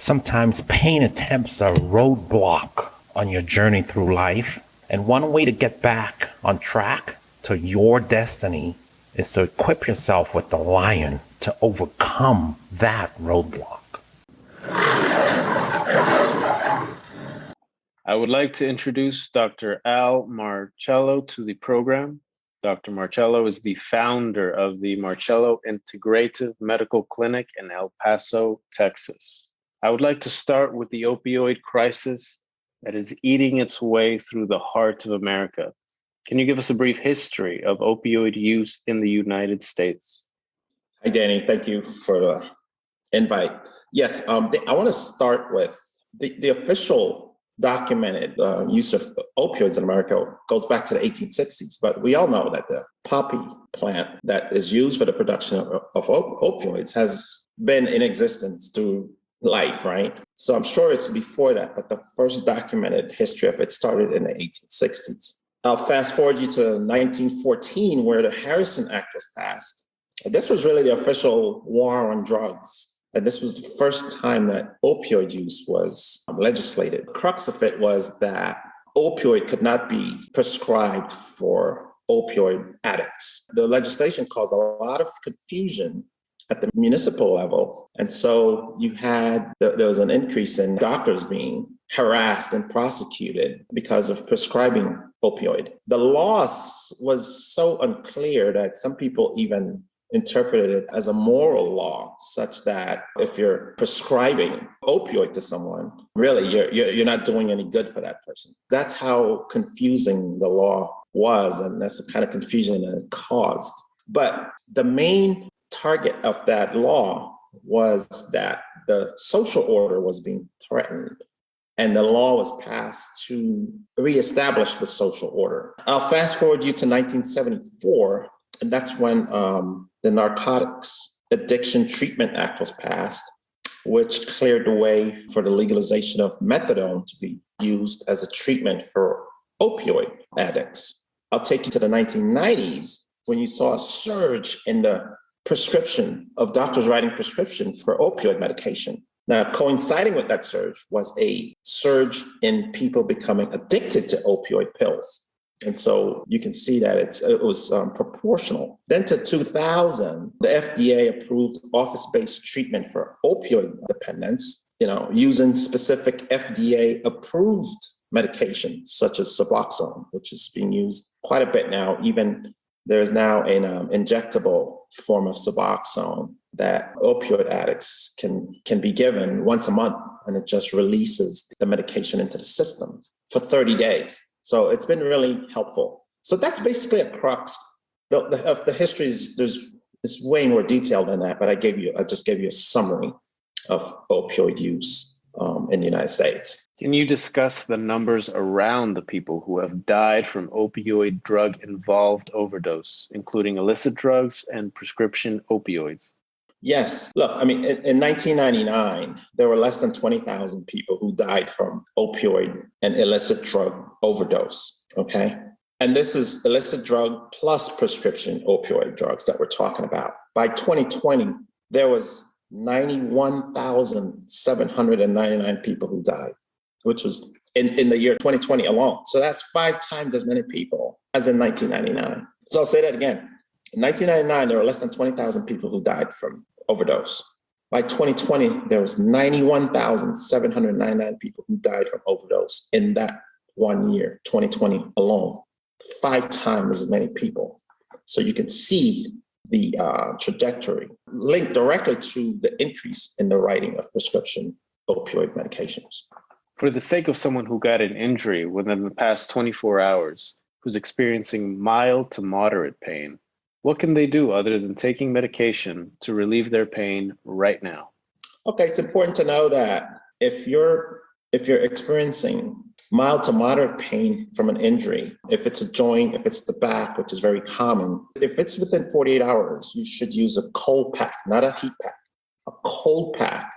Sometimes pain attempts a roadblock on your journey through life. And one way to get back on track to your destiny is to equip yourself with the lion to overcome that roadblock. I would like to introduce Dr. Al Marcello to the program. Dr. Marcello is the founder of the Marcello Integrative Medical Clinic in El Paso, Texas. I would like to start with the opioid crisis that is eating its way through the heart of America. Can you give us a brief history of opioid use in the United States? Hi, Danny. Thank you for the invite. Yes, I want to start with the official documented use of opioids in America goes back to the 1860s, but we all know that the poppy plant that is used for the production of opioids has been in existence through life, right? So I'm sure it's before that, but the first documented history of it started in the 1860s. I'll fast forward you to 1914, where the Harrison Act was passed. This was really the official war on drugs. And this was the first time that opioid use was legislated. The crux of it was that opioid could not be prescribed for opioid addicts. The legislation caused a lot of confusion at the municipal level. And so there was an increase in doctors being harassed and prosecuted because of prescribing opioid. The loss was so unclear that some people even interpreted it as a moral law, such that if you're prescribing opioid to someone, really you're not doing any good for that person. That's how confusing the law was, and that's the kind of confusion that it caused. But the main target of that law was that the social order was being threatened, and the law was passed to reestablish the social order. I'll fast forward you to 1974, and that's when the Narcotics Addiction Treatment Act was passed, which cleared the way for the legalization of methadone to be used as a treatment for opioid addicts. I'll take you to the 1990s, when you saw a surge in the prescription of doctors writing prescription for opioid medication. Now, coinciding with that surge was a surge in people becoming addicted to opioid pills. And so you can see that it was proportional. Then to 2000, the FDA approved office-based treatment for opioid dependence, using specific FDA-approved medications such as Suboxone, which is being used quite a bit now. Even there is now an injectable form of Suboxone that opioid addicts can be given once a month, and it just releases the medication into the system for 30 days. So it's been really helpful. So that's basically a crux of the history. It's way more detailed than that, but I just gave you a summary of opioid use in the United States. Can you discuss the numbers around the people who have died from opioid drug-involved overdose, including illicit drugs and prescription opioids? Yes. Look, I mean, in 1999, there were less than 20,000 people who died from opioid and illicit drug overdose, okay? And this is illicit drug plus prescription opioid drugs that we're talking about. By 2020, there was 91,799 people who died, which was in the year 2020 alone. So that's 5 times as many people as in 1999. So I'll say that again. In 1999, there were less than 20,000 people who died from overdose. By 2020, there was 91,799 people who died from overdose in that 1 year, 2020 alone. 5 times as many people. So you can see the trajectory linked directly to the increase in the writing of prescription opioid medications. For the sake of someone who got an injury within the past 24 hours, who's experiencing mild to moderate pain, what can they do other than taking medication to relieve their pain right now? Okay, it's important to know that if you're experiencing mild to moderate pain from an injury, if it's a joint, if it's the back, which is very common, if it's within 48 hours, you should use a cold pack, not a heat pack. A cold pack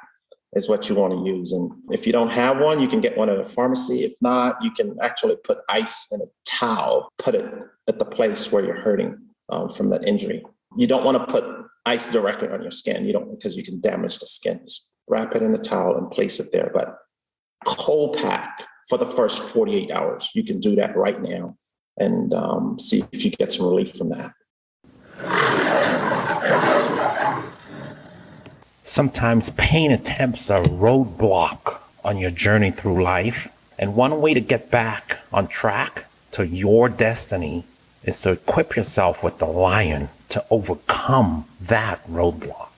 is what you want to use. And if you don't have one, you can get one at a pharmacy. If not, you can actually put ice in a towel, put it at the place where you're hurting from that injury. You don't want to put ice directly on your skin. You don't, because you can damage the skin. wrap it in a towel and place it there. But cold pack for the first 48 hours. You can do that right now and see if you get some relief from that. Sometimes pain attempts a roadblock on your journey through life. And one way to get back on track to your destiny is to equip yourself with the lion to overcome that roadblock.